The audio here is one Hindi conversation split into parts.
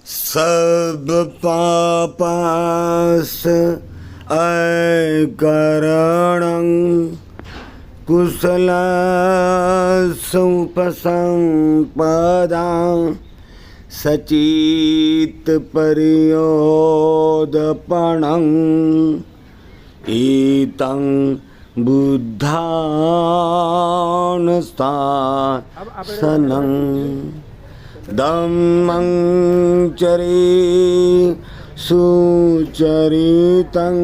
सब पापास अकरणं कुशला सुपसंपदा सचित परियोदपणं एतं बुद्धानुशासनं धम्मं चरे सुचरितं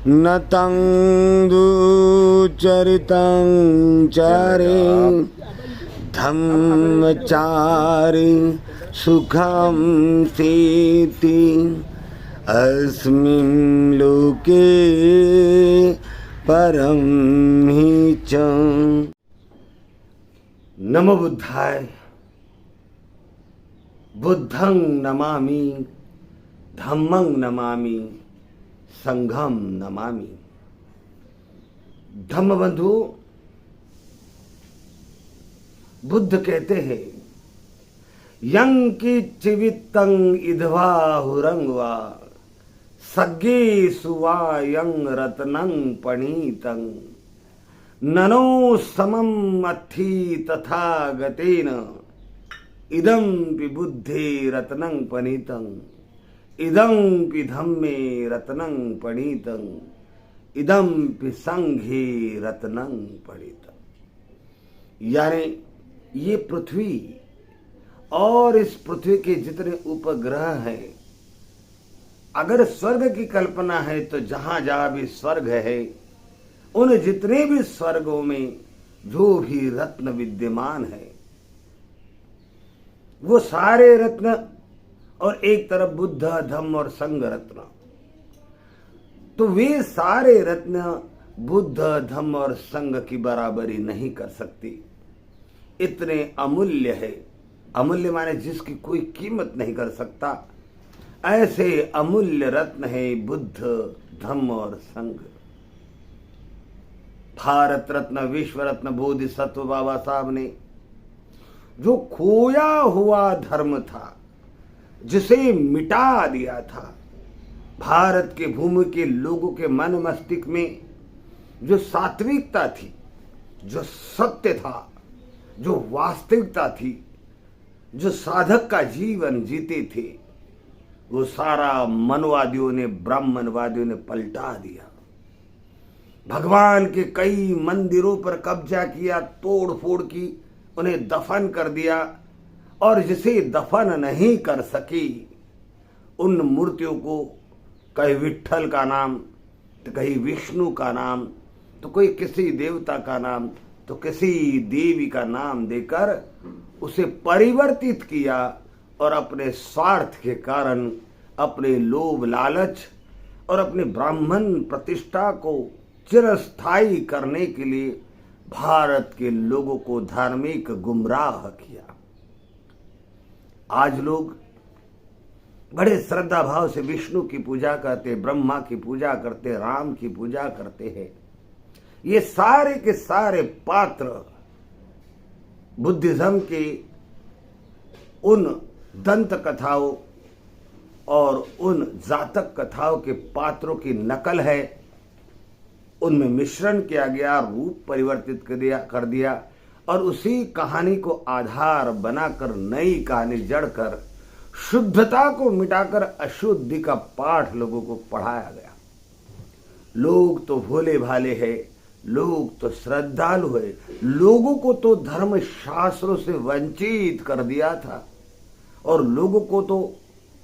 नतं दुचरितं चरे धम्मचारि सुखं सेति अस्मिन् लोके परं हि च। नमो बुद्धाय। बुद्धं नमामि, धम्मं नमामि, संघं नमामि। धम्मबंधु, बुद्ध कहते हैं यं किच्चिवित्तं इद्वा हुरंगवा सग्गे सुवा यं रत्नं पणीतं ननो समं अथि तथागतेन इदं पि बुद्धे रत्नं पणीतं इदं पि धम्मे रत्नं पणीतं इदं पि संघे रत्नं पणीतं। यानी ये पृथ्वी और इस पृथ्वी के जितने उपग्रह हैं, अगर स्वर्ग की कल्पना है तो जहां जहां भी स्वर्ग है, उन जितने भी स्वर्गों में जो भी रत्न विद्यमान है वो सारे रत्न, और एक तरफ बुद्ध धम्म और संघ रत्न, तो वे सारे रत्न बुद्ध धम्म और संघ की बराबरी नहीं कर सकती। इतने अमूल्य है। अमूल्य माने जिसकी कोई कीमत नहीं कर सकता। ऐसे अमूल्य रत्न है बुद्ध धम्म और संघ। भारत रत्न, विश्व रत्न बोधिसत्व बाबा साहब ने जो खोया हुआ धर्म था, जिसे मिटा दिया था, भारत के भूमि के लोगों के मन मस्तिष्क में जो सात्विकता थी, जो सत्य था, जो वास्तविकता थी, जो साधक का जीवन जीते थे, वो सारा मनवादियों ने, ब्राह्मणवादियों ने पलटा दिया। भगवान के कई मंदिरों पर कब्जा किया, तोड़ फोड़ की, उन्हें दफन कर दिया, और जिसे दफन नहीं कर सकी उन मूर्तियों को कहीं विट्ठल का नाम, तो कहीं विष्णु का नाम, तो कोई किसी देवता का नाम, तो किसी देवी का नाम देकर उसे परिवर्तित किया, और अपने स्वार्थ के कारण, अपने लोभ लालच और अपने ब्राह्मण प्रतिष्ठा को चिरस्थायी करने के लिए भारत के लोगों को धार्मिक गुमराह किया। आज लोग बड़े श्रद्धा भाव से विष्णु की पूजा करते, ब्रह्मा की पूजा करते, राम की पूजा करते हैं। ये सारे के सारे पात्र बुद्धिज्म के उन दंत कथाओं और उन जातक कथाओं के पात्रों की नकल है। उनमें मिश्रण किया गया, रूप परिवर्तित कर दिया, और उसी कहानी को आधार बनाकर नई कहानी जड़कर शुद्धता को मिटाकर अशुद्धि का पाठ लोगों को पढ़ाया गया। लोग तो भोले भाले हैं, लोग तो श्रद्धालु है, लोगों को तो धर्म शास्त्रों से वंचित कर दिया था, और लोगों को तो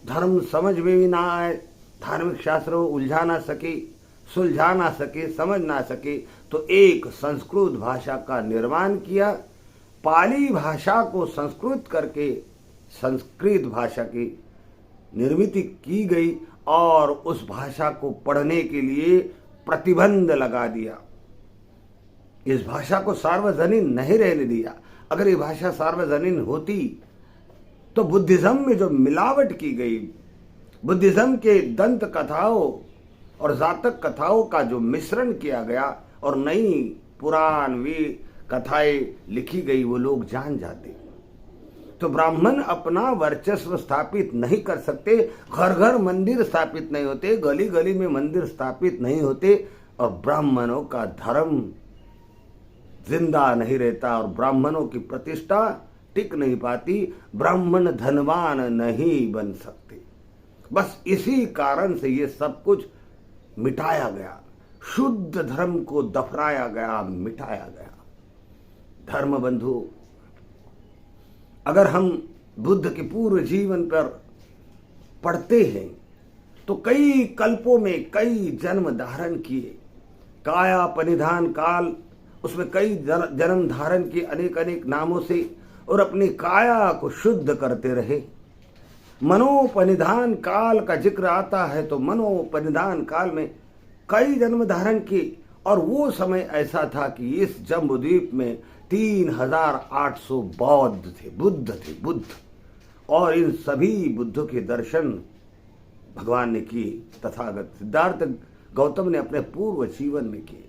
धर्म समझ में भी ना आए, धार्मिक शास्त्रों उलझा ना सके, सुलझा ना सके, समझ ना सके, तो एक संस्कृत भाषा का निर्माण किया। पाली भाषा को संस्कृत करके संस्कृत भाषा की निर्मित की गई, और उस भाषा को पढ़ने के लिए प्रतिबंध लगा दिया। इस भाषा को सार्वजनिक नहीं रहने दिया। अगर ये भाषा सार्वजनिक होती तो बुद्धिज्म में जो मिलावट की गई, बुद्धिज्म के दंत कथाओं और जातक कथाओं का जो मिश्रण किया गया और नई पुराण वे कथाएं लिखी गई, वो लोग जान जाते। तो ब्राह्मण अपना वर्चस्व स्थापित नहीं कर सकते, घर घर मंदिर स्थापित नहीं होते, गली गली में मंदिर स्थापित नहीं होते, और ब्राह्मणों का धर्म जिंदा नहीं रहता और ब्राह्मणों की प्रतिष्ठा टिक नहीं पाती, ब्राह्मण धनवान नहीं बन सकते। बस इसी कारण से ये सब कुछ मिटाया गया, शुद्ध धर्म को दफनाया गया, मिटाया गया। धर्म बंधु, अगर हम बुद्ध के पूर्व जीवन पर पढ़ते हैं तो कई कल्पों में कई जन्म धारण किए, काया परिधान काल, उसमें कई जन्म धारण किए अनेक अनेक नामों से, और अपनी काया को शुद्ध करते रहे। मनोपनिधान काल का जिक्र आता है तो मनोपनिधान काल में कई जन्म धारण किए, और वो समय ऐसा था कि इस जम्बूद्वीप में 3800 बौद्ध थे, बुद्ध, और इन सभी बुद्धों के दर्शन भगवान ने किए, तथागत सिद्धार्थ गौतम ने अपने पूर्व जीवन में किए।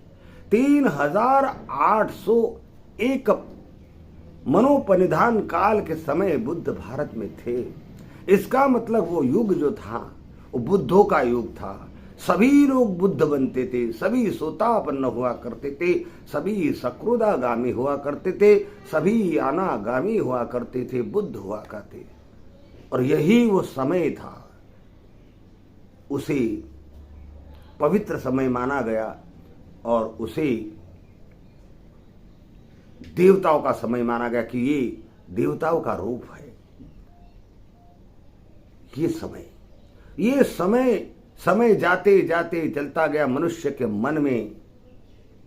3801 मनोपनिधान काल के समय बुद्ध भारत में थे। इसका मतलब वो युग जो था वो बुद्धों का युग था। सभी लोग बुद्ध बनते थे, सभी सोतापन्न हुआ करते थे, सभी सकृदागामी हुआ करते थे, सभी अनागामी हुआ करते थे, बुद्ध हुआ करते। और यही वो समय था, उसे पवित्र समय माना गया और उसे देवताओं का समय माना गया कि ये देवताओं का रूप है। ये समय जाते जाते चलता गया, मनुष्य के मन में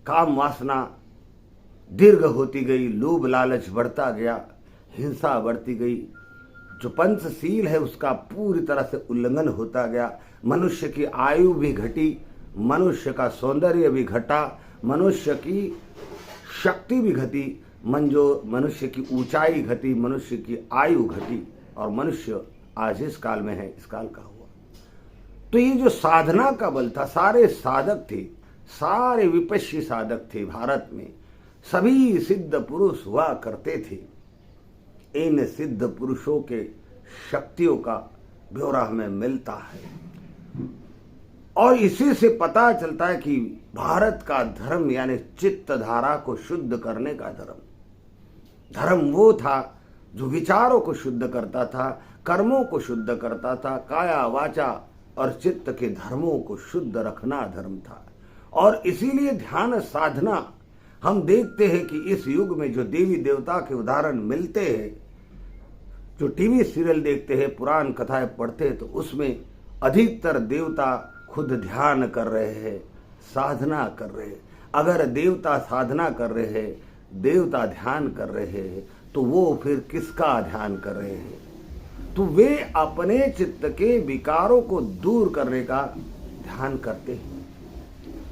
काम वासना दीर्घ होती गई, लोभ लालच बढ़ता गया, हिंसा बढ़ती गई, जो पंचशील है उसका पूरी तरह से उल्लंघन होता गया। मनुष्य की आयु भी घटी, मनुष्य का सौंदर्य भी घटा, मनुष्य की शक्ति भी घटी, मनुष्य की ऊंचाई घटी, मनुष्य की आयु घटी, और मनुष्य आज इस काल में है, इस काल का हुआ। तो ये जो साधना का बल था, सारे साधक थे, सारे विपश्यी साधक थे भारत में, सभी सिद्ध पुरुष हुआ करते थे। इन सिद्ध पुरुषों के शक्तियों का ब्यौरा हमें मिलता है, और इसी से पता चलता है कि भारत का धर्म यानी चित्त धारा को शुद्ध करने का धर्म वो था जो विचारों को शुद्ध करता था, कर्मों को शुद्ध करता था, काया वाचा और चित्त के धर्मों को शुद्ध रखना धर्म था। और इसीलिए ध्यान साधना हम देखते हैं कि इस युग में जो देवी देवता के उदाहरण मिलते हैं, जो टीवी सीरियल देखते हैं, पुराण कथाएं पढ़ते हैं, तो उसमें अधिकतर देवता खुद ध्यान कर रहे हैं, साधना कर रहे हैं। अगर देवता साधना कर रहे हैं, देवता ध्यान कर रहे हैं, तो वो फिर किसका ध्यान कर रहे हैं? तो वे अपने चित्त के विकारों को दूर करने का ध्यान करते हैं।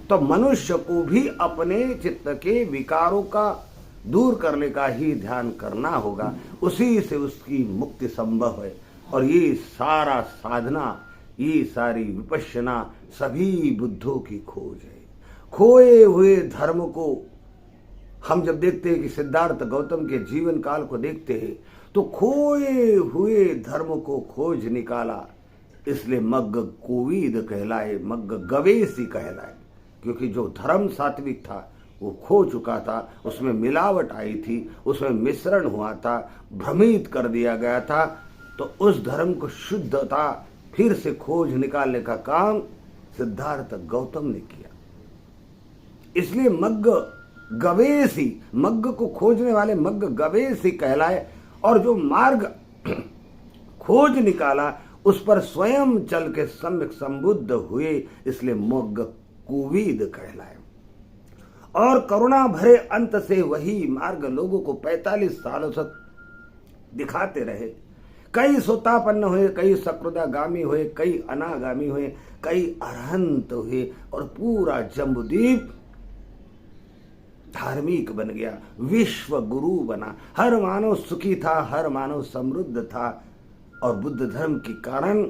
तो मनुष्य को भी अपने चित्त के विकारों का दूर करने का ही ध्यान करना होगा, उसी से उसकी मुक्ति संभव है। और ये सारा साधना, ये सारी विपश्यना सभी बुद्धों की खोज है। खोए हुए धर्म को हम जब देखते हैं कि सिद्धार्थ गौतम के जीवन काल को देखते हैं, तो खोए हुए धर्म को खोज निकाला, इसलिए मग्ग कोविद कहलाए, मग्ग गवेशी कहलाए, क्योंकि जो धर्म सात्विक था वो खो चुका था, उसमें मिलावट आई थी, उसमें मिश्रण हुआ था, भ्रमित कर दिया गया था। तो उस धर्म को शुद्धता फिर से खोज निकालने का काम सिद्धार्थ गौतम ने किया। इसलिए मग्ग गवेशी, मग्ग को खोजने वाले मग्ग गवेशी कहलाए, और जो मार्ग खोज निकाला उस पर स्वयं चल के सम्यक संबुद्ध हुए, इसलिए मग्ग कोविद कहलाए। और करुणा भरे अंत से वही मार्ग लोगों को 45 सालों तक दिखाते रहे। कई सोतापन्न हुए, कई सकृदागामी हुए, कई अनागामी हुए, कई अरहंत हुए, और पूरा जम्बूद्वीप धार्मिक बन गया, विश्व गुरु बना। हर मानव सुखी था, हर मानव समृद्ध था, और बुद्ध धर्म के कारण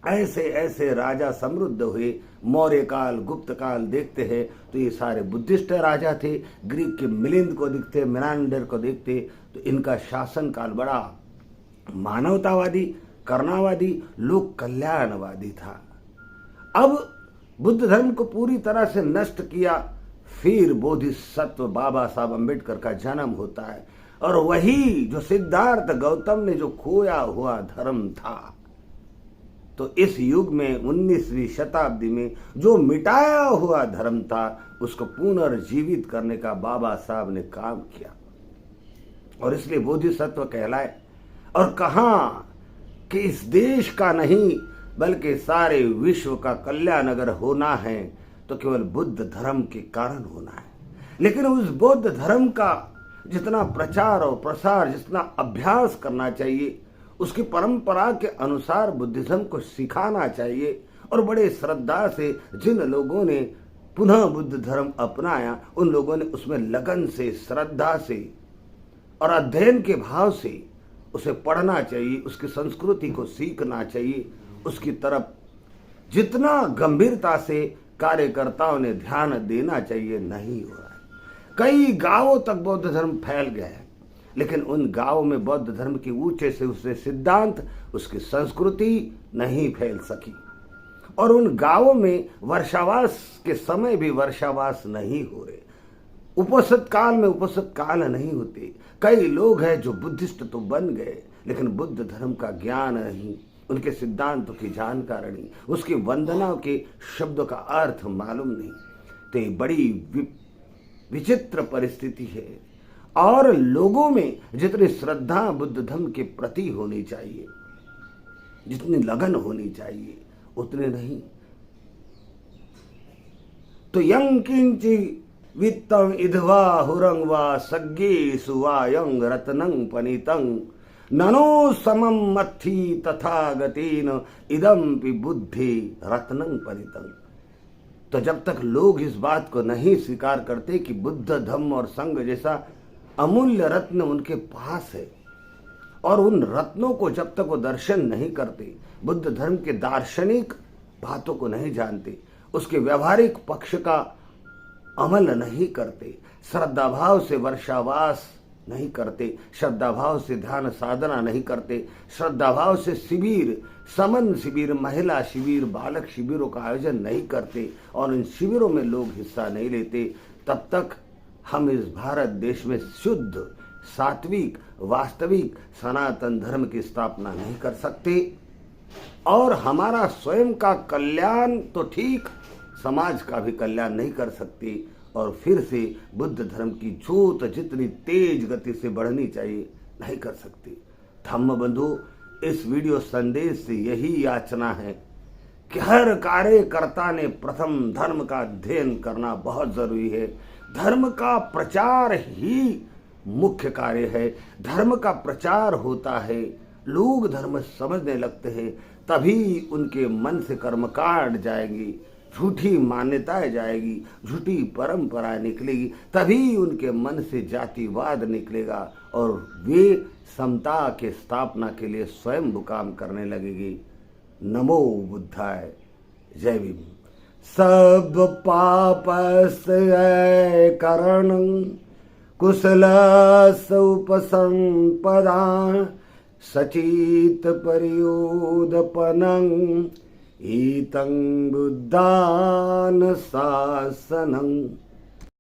ऐसे ऐसे राजा समृद्ध हुए। मौर्य काल, गुप्त काल देखते हैं तो ये सारे बुद्धिस्ट राजा थे। ग्रीक के मिलिंद को देखते, मेनांडर को देखते तो इनका शासन काल बड़ा मानवतावादी, करुणावादी, लोक कल्याणवादी था। अब बुद्ध धर्म को पूरी तरह से नष्ट किया, फिर बोधिसत्व बाबा साहब अम्बेडकर का जन्म होता है, और वही जो सिद्धार्थ गौतम ने जो खोया हुआ धर्म था, तो इस युग में 19वीं शताब्दी में जो मिटाया हुआ धर्म था, उसको पुनर्जीवित करने का बाबा साहब ने काम किया, और इसलिए बोधिसत्व कहलाए। और कहा कि इस देश का नहीं बल्कि सारे विश्व का कल्याण अगर होना है तो केवल बुद्ध धर्म के कारण होना है। लेकिन उस बुद्ध धर्म का जितना प्रचार और प्रसार, जितना अभ्यास करना चाहिए, उसकी परंपरा के अनुसार बुद्धिज्म को सिखाना चाहिए। और बड़े श्रद्धा से जिन लोगों ने पुनः बुद्ध धर्म अपनाया, उन लोगों ने उसमें लगन से, श्रद्धा से और अध्ययन के भाव से उसे पढ़ना चाहिए, उसकी संस्कृति को सीखना चाहिए, उसकी तरफ जितना गंभीरता से कार्यकर्ताओं ने ध्यान देना चाहिए, नहीं हो रहा है। कई गांवों तक बौद्ध धर्म फैल गया है, लेकिन उन गांवों में बौद्ध धर्म के ऊंचे से उसके सिद्धांत, उसकी संस्कृति नहीं फैल सकी। और उन गांवों में वर्षावास के समय भी वर्षावास नहीं हो रहे, उपोषित काल में उपोषित काल नहीं होते। कई लोग हैं जो बुद्धिस्ट तो बन गए, लेकिन बुद्ध धर्म का ज्ञान नहीं, उनके सिद्धांतों की जानकारी नहीं, उसकी वंदना के शब्दों का अर्थ मालूम नहीं। तो ये बड़ी विचित्र परिस्थिति है। और लोगों में जितनी श्रद्धा बुद्ध धर्म के प्रति होनी चाहिए, जितनी लगन होनी चाहिए, उतने नहीं। तो यं किंचि वित्तं इध्वा हुरं वा सज्ञे सुवायं रत्नं पनितं ननो समं मत्थि तथागतेन इदम्पि बुद्धि रत्नं पनितं। तो जब तक लोग इस बात को नहीं स्वीकार करते कि बुद्ध धम्म और संघ जैसा अमूल्य रत्न उनके पास है, और उन रत्नों को जब तक वो दर्शन नहीं करते, बुद्ध धर्म के दार्शनिक बातों को नहीं जानते, उसके व्यवहारिक पक्ष का अमल नहीं करते, श्रद्धा भाव से वर्षावास नहीं करते, श्रद्धा भाव से ध्यान साधना नहीं करते, श्रद्धा भाव से शिविर, समन शिविर, महिला शिविर, बालक शिविरों का आयोजन नहीं करते, और इन शिविरों में लोग हिस्सा नहीं लेते, तब तक हम इस भारत देश में शुद्ध, सात्विक, वास्तविक सनातन धर्म की स्थापना नहीं कर सकते। और हमारा स्वयं का कल्याण तो ठीक, समाज का भी कल्याण नहीं कर सकती। और फिर से बुद्ध धर्म की जोत जितनी तेज गति से बढ़नी चाहिए, नहीं कर सकती। धम्म बंधु, इस वीडियो संदेश से यही याचना है कि हर कार्यकर्ता ने प्रथम धर्म का अध्ययन करना बहुत जरूरी है। धर्म का प्रचार ही मुख्य कार्य है। धर्म का प्रचार होता है, लोग धर्म समझने लगते हैं, तभी उनके मन से कर्मकांड जाएंगी, झूठी मान्यताएं जाएगी, झूठी परंपरा निकलेगी, तभी उनके मन से जातिवाद निकलेगा और वे समता के स्थापना के लिए स्वयं काम करने लगेगी। नमो बुद्धाय, जय भीम। सब पापस करण कुशल उपसंपदा सचित परियोदपनं ईतं बुद्धान शासनं।